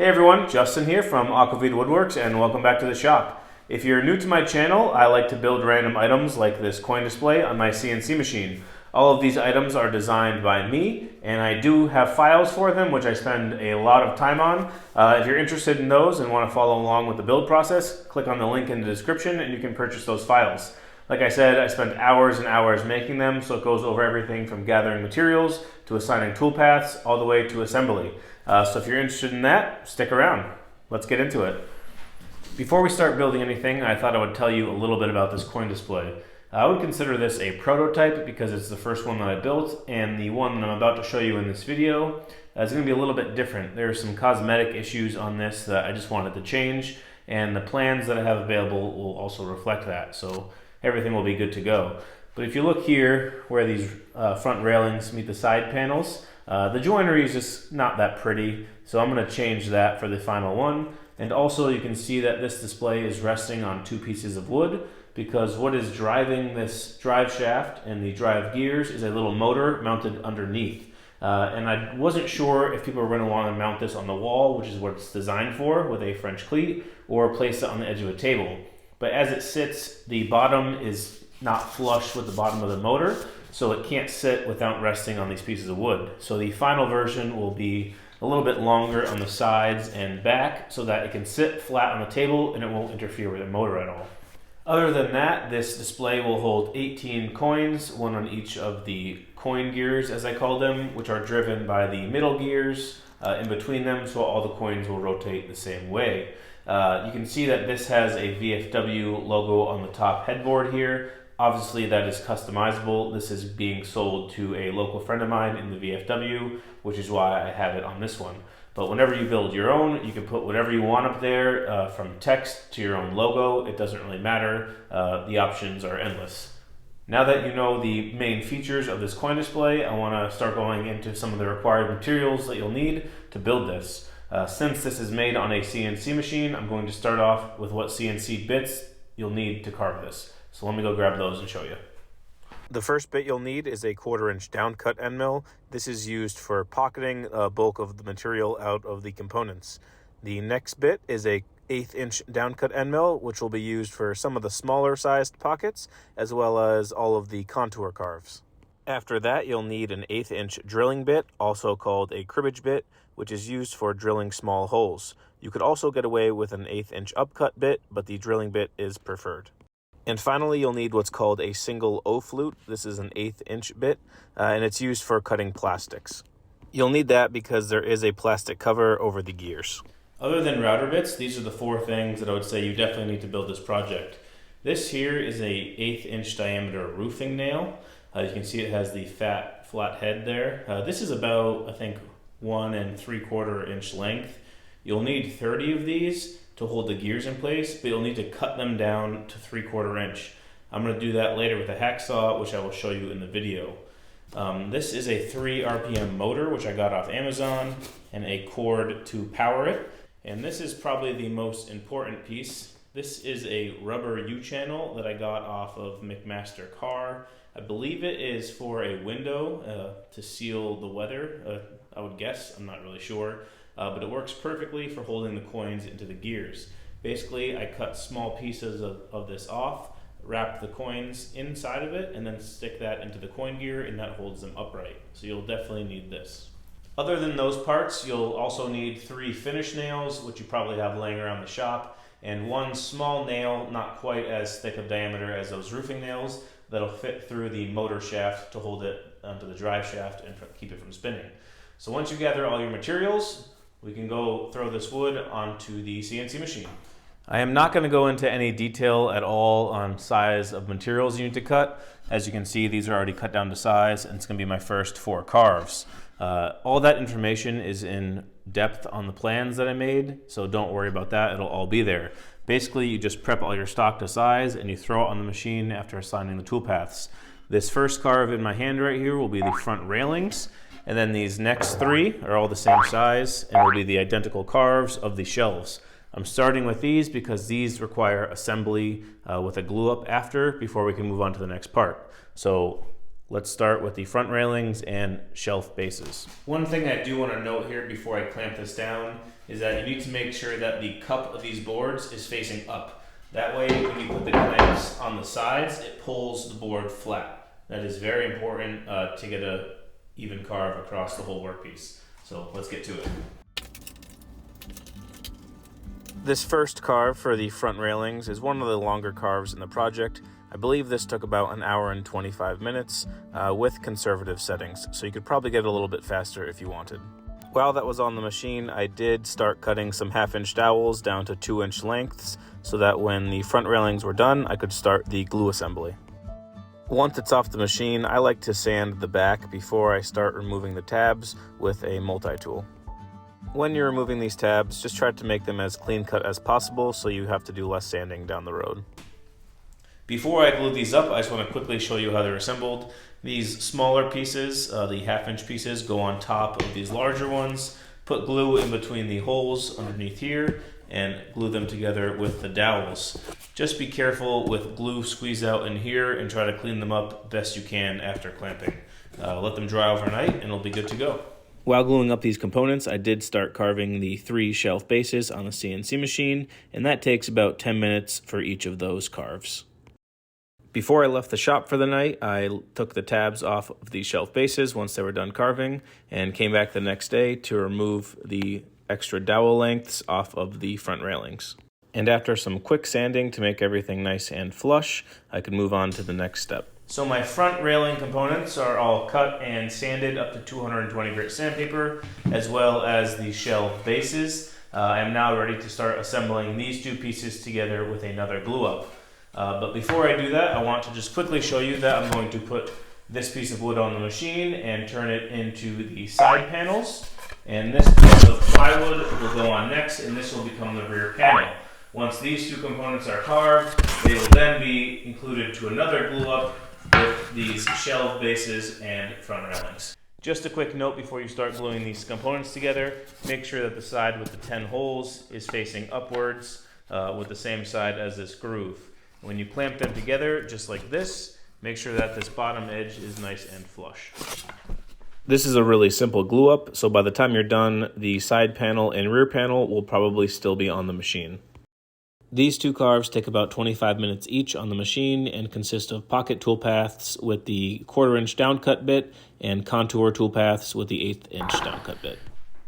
Hey everyone, Justin here from Aquavit Woodworks and welcome back to the shop. If you're new to my channel, I like to build random items like this coin display on my CNC machine. All of these items are designed by me and I do have files for them which I spend a lot of time on. If you're interested in those and want to follow along with the build process, click on the link in the description and you can purchase those files. Like I said, I spent hours and hours making them, so it goes over everything from gathering materials to assigning toolpaths all the way to assembly. So if you're interested in that, stick around. Let's get into it. Before we start building anything, I thought I would tell you a little bit about this coin display. I would consider this a prototype because it's the first one that I built, and the one that I'm about to show you in this video is going to be a little bit different. There are some cosmetic issues on this that I just wanted to change, and the plans that I have available will also reflect that, so everything will be good to go. But if you look here where these front railings meet the side panels, the joinery is just not that pretty, so I'm going to change that for the final one. And also you can see that this display is resting on two pieces of wood because what is driving this drive shaft and the drive gears is a little motor mounted underneath. And I wasn't sure if people were going to want to mount this on the wall, which is what it's designed for, with a French cleat, or place it on the edge of a table. But as it sits, the bottom is not flush with the bottom of the motor, so it can't sit without resting on these pieces of wood. So the final version will be a little bit longer on the sides and back so that it can sit flat on the table and it won't interfere with the motor at all. Other than that, this display will hold 18 coins, one on each of the coin gears as I call them, which are driven by the middle gears in between them, so all the coins will rotate the same way. You can see that this has a VFW logo on the top headboard here. Obviously that is customizable. This is being sold to a local friend of mine in the VFW, which is why I have it on this one. But whenever you build your own, you can put whatever you want up there, from text to your own logo. It doesn't really matter. The options are endless. Now that you know the main features of this coin display, I want to start going into some of the required materials that you'll need to build this. Since this is made on a CNC machine, I'm going to start off with what CNC bits you'll need to carve this. So let me go grab those and show you. The first bit you'll need is a 1/4 inch downcut end mill. This is used for pocketing a bulk of the material out of the components. The next bit is a 1/8 inch downcut end mill, which will be used for some of the smaller sized pockets, as well as all of the contour carves. After that, you'll need an 1/8 inch drilling bit, also called a cribbage bit, which is used for drilling small holes. You could also get away with an 1/8 inch upcut bit, but the drilling bit is preferred. And finally, you'll need what's called a single O-flute. This is an 1/8 inch bit, and it's used for cutting plastics. You'll need that because there is a plastic cover over the gears. Other than router bits, these are the four things that I would say you definitely need to build this project. This here is a 1/8 inch diameter roofing nail. You can see it has the flat head there. This is about, I think, 1 3/4 inch length. You'll need 30 of these to hold the gears in place, but you'll need to cut them down to 3/4 inch. I'm going to do that later with a hacksaw, which I will show you in the video. This is a 3 RPM motor, which I got off Amazon, and a cord to power it. And this is probably the most important piece. This is a rubber U-channel that I got off of McMaster Car. I believe it is for a window to seal the weather, I would guess. I'm not really sure. But it works perfectly for holding the coins into the gears. Basically, I cut small pieces of this off, wrap the coins inside of it, and then stick that into the coin gear, and that holds them upright. So you'll definitely need this. Other than those parts, you'll also need 3 finish nails, which you probably have laying around the shop, and 1 small nail, not quite as thick of diameter as those roofing nails, that'll fit through the motor shaft to hold it onto the drive shaft and keep it from spinning. So once you gather all your materials, we can go throw this wood onto the CNC machine. I am not going to go into any detail at all on size of materials you need to cut. As you can see, these are already cut down to size, and it's going to be my first 4 carves. All that information is in depth on the plans that I made, so don't worry about that. It'll all be there. Basically, you just prep all your stock to size and you throw it on the machine after assigning the toolpaths. This first carve in my hand right here will be the front railings. And then these next 3 are all the same size and will be the identical carves of the shelves. I'm starting with these because these require assembly with a glue up after before we can move on to the next part. So let's start with the front railings and shelf bases. One thing I do want to note here before I clamp this down is that you need to make sure that the cup of these boards is facing up. That way, when you put the clamps on the sides, it pulls the board flat. That is very important to get an even carve across the whole workpiece. So let's get to it. This first carve for the front railings is one of the longer carves in the project. I believe this took about an hour and 25 minutes with conservative settings, so you could probably get it a little bit faster if you wanted. While that was on the machine, I did start cutting some 1/2-inch dowels down to 2-inch lengths so that when the front railings were done, I could start the glue assembly. Once it's off the machine, I like to sand the back before I start removing the tabs with a multi-tool. When you're removing these tabs, just try to make them as clean cut as possible so you have to do less sanding down the road. Before I glue these up, I just want to quickly show you how they're assembled. These smaller pieces, the 1/2-inch pieces, go on top of these larger ones. Put glue in between the holes underneath here and glue them together with the dowels. Just be careful with glue squeeze out in here and try to clean them up best you can after clamping. Let them dry overnight and it'll be good to go. While gluing up these components, I did start carving the 3 shelf bases on the CNC machine, and that takes about 10 minutes for each of those carves. Before I left the shop for the night, I took the tabs off of the shelf bases once they were done carving, and came back the next day to remove the extra dowel lengths off of the front railings. And after some quick sanding to make everything nice and flush, I could move on to the next step. So my front railing components are all cut and sanded up to 220 grit sandpaper, as well as the shelf bases. I am now ready to start assembling these 2 pieces together with another glue up. But before I do that, I want to just quickly show you that I'm going to put this piece of wood on the machine and turn it into the side panels. And this piece of plywood will go on next, and this will become the rear panel. Once these 2 components are carved, they will then be included to another glue up with these shelf bases and front railings. Just a quick note before you start gluing these components together, make sure that the side with the 10 holes is facing upwards with the same side as this groove. When you clamp them together, just like this, make sure that this bottom edge is nice and flush. This is a really simple glue up, so by the time you're done, the side panel and rear panel will probably still be on the machine. These 2 carves take about 25 minutes each on the machine and consist of pocket toolpaths with the 1/4-inch downcut bit and contour toolpaths with the 1/8-inch downcut bit.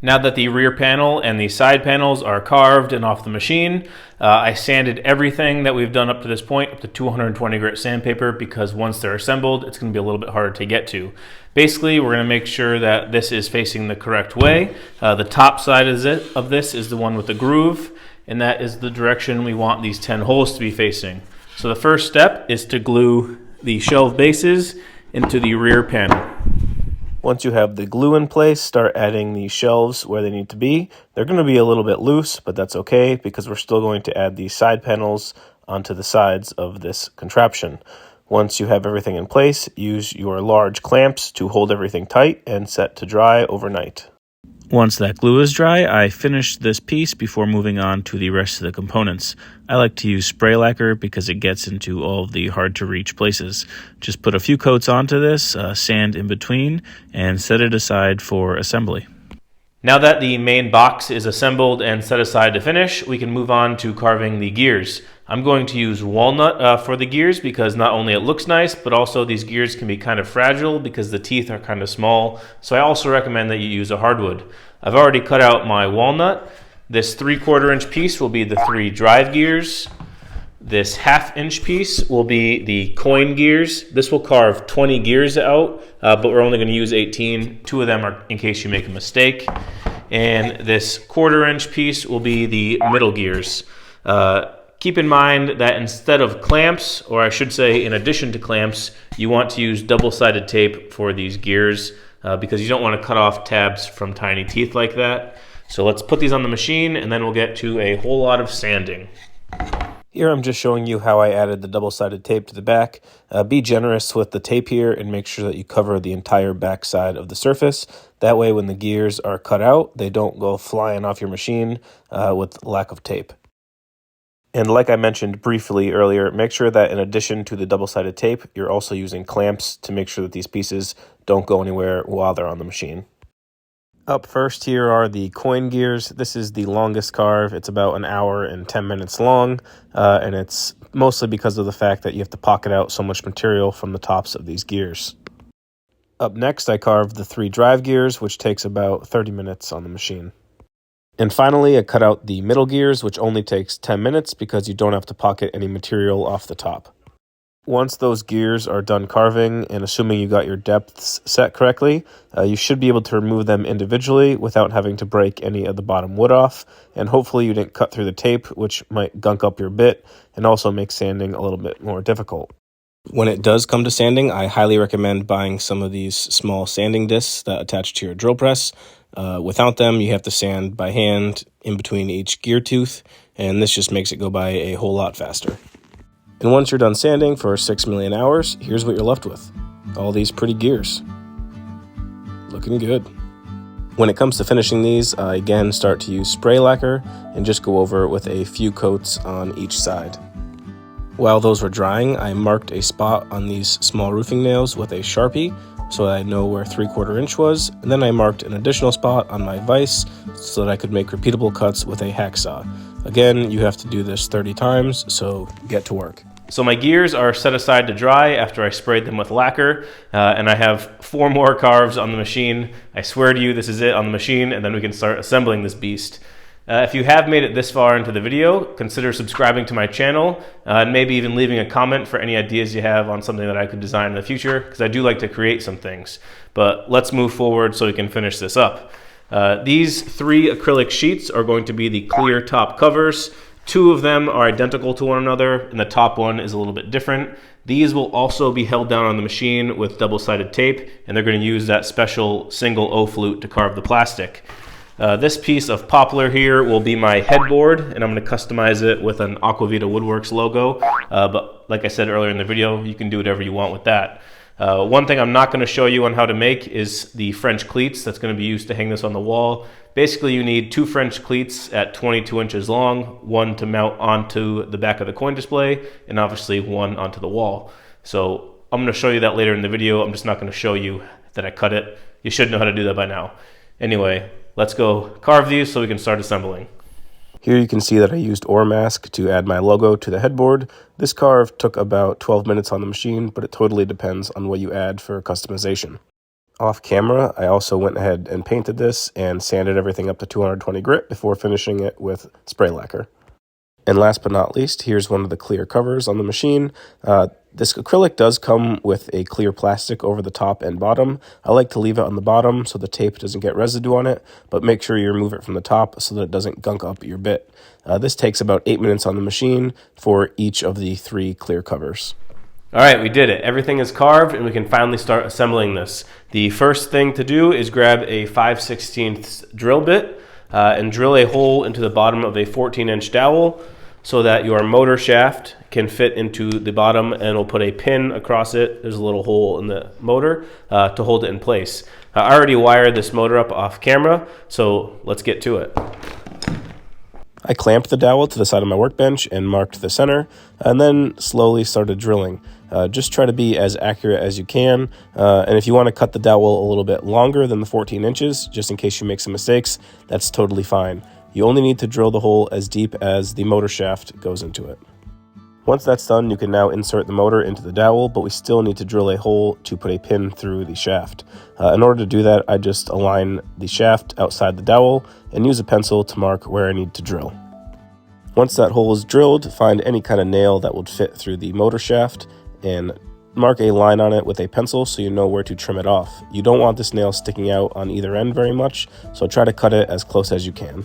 Now that the rear panel and the side panels are carved and off the machine, I sanded everything that we've done up to this point up to 220 grit sandpaper, because once they're assembled, it's going to be a little bit harder to get to. Basically, we're going to make sure that this is facing the correct way. The top side of this is the one with the groove, and that is the direction we want these 10 holes to be facing. So the first step is to glue the shelf bases into the rear panel. Once you have the glue in place, start adding the shelves where they need to be. They're going to be a little bit loose, but that's okay because we're still going to add the side panels onto the sides of this contraption. Once you have everything in place, use your large clamps to hold everything tight and set to dry overnight. Once that glue is dry, I finish this piece before moving on to the rest of the components. I like to use spray lacquer because it gets into all of the hard to reach places. Just put a few coats onto this, sand in between, and set it aside for assembly. Now that the main box is assembled and set aside to finish, we can move on to carving the gears. I'm going to use walnut for the gears because not only it looks nice, but also these gears can be kind of fragile because the teeth are kind of small. So I also recommend that you use a hardwood. I've already cut out my walnut. This 3/4-inch piece will be the 3 drive gears. This 1/2-inch piece will be the coin gears. This will carve 20 gears out, but we're only going to use 18. 2 of them are in case you make a mistake. And this 1/4-inch piece will be the middle gears. Keep in mind that instead of clamps, or I should say in addition to clamps, you want to use double-sided tape for these gears because you don't want to cut off tabs from tiny teeth like that. So let's put these on the machine and then we'll get to a whole lot of sanding. Here I'm just showing you how I added the double-sided tape to the back. Be generous with the tape here and make sure that you cover the entire back side of the surface. That way when the gears are cut out, they don't go flying off your machine with lack of tape. And like I mentioned briefly earlier, make sure that in addition to the double-sided tape, you're also using clamps to make sure that these pieces don't go anywhere while they're on the machine. Up first here are the coin gears. This is the longest carve. It's about an hour and 10 minutes long, and it's mostly because of the fact that you have to pocket out so much material from the tops of these gears. Up next, I carved the 3 drive gears, which takes about 30 minutes on the machine. And finally, I cut out the middle gears, which only takes 10 minutes because you don't have to pocket any material off the top. Once those gears are done carving, and assuming you got your depths set correctly, you should be able to remove them individually without having to break any of the bottom wood off, and hopefully you didn't cut through the tape, which might gunk up your bit and also make sanding a little bit more difficult. When it does come to sanding, I highly recommend buying some of these small sanding discs that attach to your drill press. Without them, you have to sand by hand in between each gear tooth, and this just makes it go by a whole lot faster. And once you're done sanding for 6 million hours, here's what you're left with. All these pretty gears. Looking good. When it comes to finishing these, I again start to use spray lacquer and just go over with a few coats on each side. While those were drying, I marked a spot on these small roofing nails with a Sharpie so that I know where 3/4 inch was, and then I marked an additional spot on my vise so that I could make repeatable cuts with a hacksaw. Again, you have to do this 30 times, so get to work. So my gears are set aside to dry after I sprayed them with lacquer, and I have 4 more carves on the machine. I swear to you, this is it on the machine, and then we can start assembling this beast. If you have made it this far into the video, consider subscribing to my channel, and maybe even leaving a comment for any ideas you have on something that I could design in the future, because I do like to create some things. But let's move forward so we can finish this up. These 3 acrylic sheets are going to be the clear top covers. 2 of them are identical to one another, and the top one is a little bit different. These will also be held down on the machine with double-sided tape, and they're going to use that special single O flute to carve the plastic. This piece of poplar here will be my headboard, and I'm going to customize it with an Aquavita Woodworks logo, but like I said earlier in the video, you can do whatever you want with that. One thing I'm not going to show you on how to make is the French cleats that's going to be used to hang this on the wall. Basically, you need 2 French cleats at 22 inches long, 1 to mount onto the back of the coin display, and obviously 1 onto the wall. So I'm going to show you that later in the video. I'm just not going to show you that I cut it. You should know how to do that by now. Anyway, let's go carve these so we can start assembling. Here you can see that I used ore mask to add my logo to the headboard. This carve took about 12 minutes on the machine, but it totally depends on what you add for customization. Off camera, I also went ahead and painted this and sanded everything up to 220 grit before finishing it with spray lacquer. And last but not least, here's one of the clear covers on the machine. This acrylic does come with a clear plastic over the top and bottom. I like to leave it on the bottom so the tape doesn't get residue on it, but make sure you remove it from the top so that it doesn't gunk up your bit. This takes about 8 minutes on the machine for each of the 3 clear covers. All right, we did it. Everything is carved and we can finally start assembling this. The first thing to do is grab a 5/16 drill bit and drill a hole into the bottom of a 14-inch dowel so that your motor shaft can fit into the bottom, and we'll put a pin across it. There's a little hole in the motor to hold it in place. I already wired this motor up off camera, so let's get to it. I clamped the dowel to the side of my workbench and marked the center, and then slowly started drilling. Just try to be as accurate as you can, and if you want to cut the dowel a little bit longer than the 14 inches, just in case you make some mistakes, that's totally fine. You only need to drill the hole as deep as the motor shaft goes into it. Once that's done, you can now insert the motor into the dowel, but we still need to drill a hole to put a pin through the shaft. In order to do that, I just align the shaft outside the dowel and use a pencil to mark where I need to drill. Once that hole is drilled, find any kind of nail that would fit through the motor shaft and mark a line on it with a pencil so you know where to trim it off. You don't want this nail sticking out on either end very much, so try to cut it as close as you can.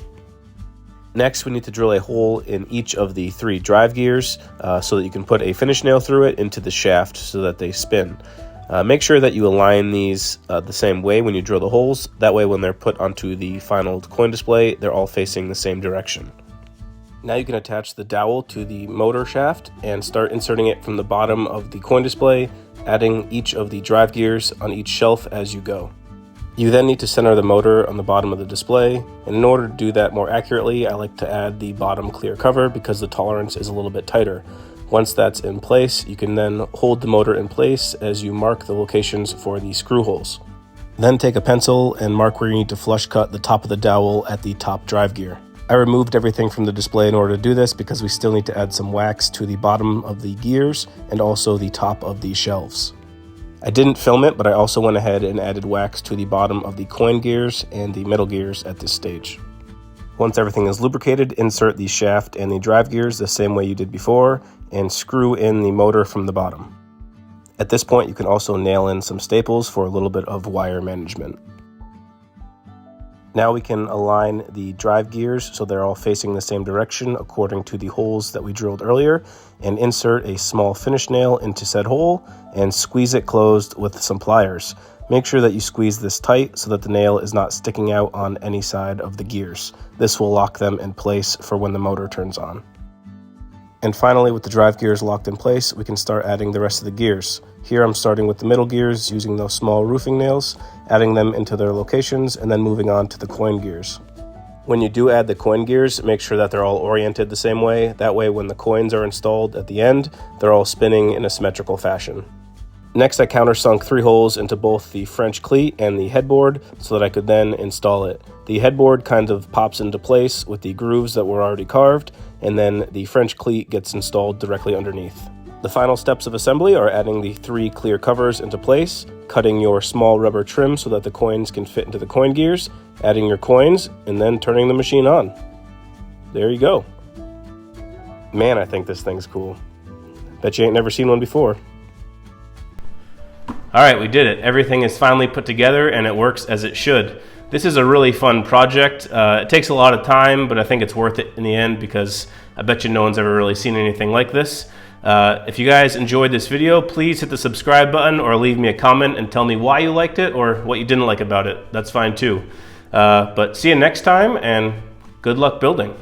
Next, we need to drill a hole in each of the 3 drive gears so that you can put a finish nail through it into the shaft so that they spin. Make sure that you align these the same way when you drill the holes. That way, when they're put onto the final coin display, they're all facing the same direction. Now you can attach the dowel to the motor shaft and start inserting it from the bottom of the coin display, adding each of the drive gears on each shelf as you go. You then need to center the motor on the bottom of the display, and in order to do that more accurately, I like to add the bottom clear cover because the tolerance is a little bit tighter. Once that's in place, you can then hold the motor in place as you mark the locations for the screw holes. Then take a pencil and mark where you need to flush cut the top of the dowel at the top drive gear. I removed everything from the display in order to do this because we still need to add some wax to the bottom of the gears and also the top of the shelves. I didn't film it, but I also went ahead and added wax to the bottom of the coin gears and the middle gears at this stage. Once everything is lubricated, insert the shaft and the drive gears the same way you did before and screw in the motor from the bottom. At this point, you can also nail in some staples for a little bit of wire management. Now we can align the drive gears so they're all facing the same direction according to the holes that we drilled earlier, and insert a small finish nail into said hole and squeeze it closed with some pliers. Make sure that you squeeze this tight so that the nail is not sticking out on any side of the gears. This will lock them in place for when the motor turns on. And finally, with the drive gears locked in place, we can start adding the rest of the gears. Here I'm starting with the middle gears using those small roofing nails, adding them into their locations, and then moving on to the coin gears. When you do add the coin gears, make sure that they're all oriented the same way. That way, when the coins are installed at the end, they're all spinning in a symmetrical fashion. Next, I countersunk 3 holes into both the French cleat and the headboard so that I could then install it. The headboard kind of pops into place with the grooves that were already carved, and then the French cleat gets installed directly underneath. The final steps of assembly are adding the 3 clear covers into place, cutting your small rubber trim so that the coins can fit into the coin gears, adding your coins, and then turning the machine on. There you go. Man, I think this thing's cool. Bet you ain't never seen one before. All right, we did it. Everything is finally put together and it works as it should. This is a really fun project. It takes a lot of time, but I think it's worth it in the end because I bet you no one's ever really seen anything like this. If you guys enjoyed this video, please hit the subscribe button or leave me a comment and tell me why you liked it or what you didn't like about it. That's fine too. But see you next time and good luck building.